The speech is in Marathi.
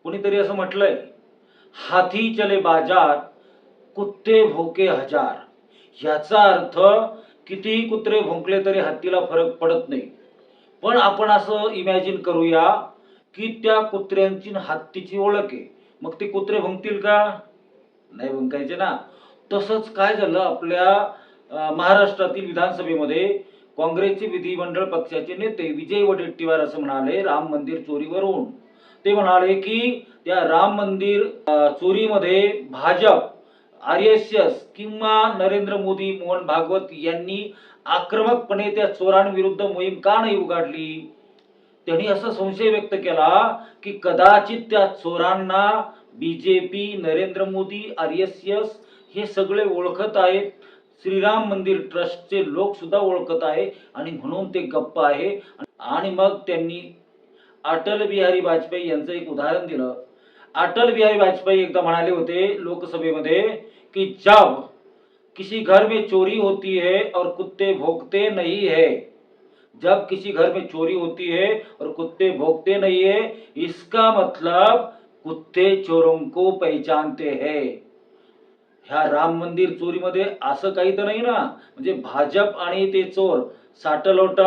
कोणीतरी असं म्हटलंय, हाथी चले बाजार, कुत्ते भोके हजार. याचा अर्थ कितीही कुत्रे भोंकले तरी हत्तीला फरक पडत नाही. पण आपण असं इमॅजिन करूया की त्या कुत्र्यांची हत्तीची ओळख आहे, मग ते कुत्रे भुंकतील का? नाही भुंकायचे ना. तसंच काय झालं आपल्या महाराष्ट्रातील विधानसभेमध्ये काँग्रेसचे विधिमंडळ पक्षाचे नेते विजय वडेट्टीवार असं म्हणाले राम मंदिर चोरीवरून. ते म्हणाले की त्या राम मंदिर चोरीमध्ये भाजप, RSS किंवा नरेंद्र मोदी, मोहन भागवत यांनी आक्रमकपणे त्या चोरांविरुद्ध मोहीम का नाही उघडली. त्यांनी असा संशय व्यक्त केला की कदाचित त्या चोरांना BJP, नरेंद्र मोदी, RSS हे सगळे ओळखत आहेत, श्रीराम मंदिर ट्रस्टचे लोक सुद्धा ओळखत आहे आणि म्हणून ते गप्प आहे. आणि मग त्यांनी अटल बिहारी वाजपेयी यांचं एक उदाहरण दिलं. अटल बिहारी वाजपेयी एकदा म्हणाले होते लोकसभेमध्ये कि जब किसी घर में चोरी होती है और कुत्ते भौंकते नहीं है, जब किसी घर में चोरी होती है और कुत्ते भौंकते नहीं है, इसका मतलब कुत्ते चोरों को पहचानते हैं. ह्या राम मंदिर चोरीमध्ये असं काही तर नाही ना, म्हणजे भाजप आणि ते चोर साटलोट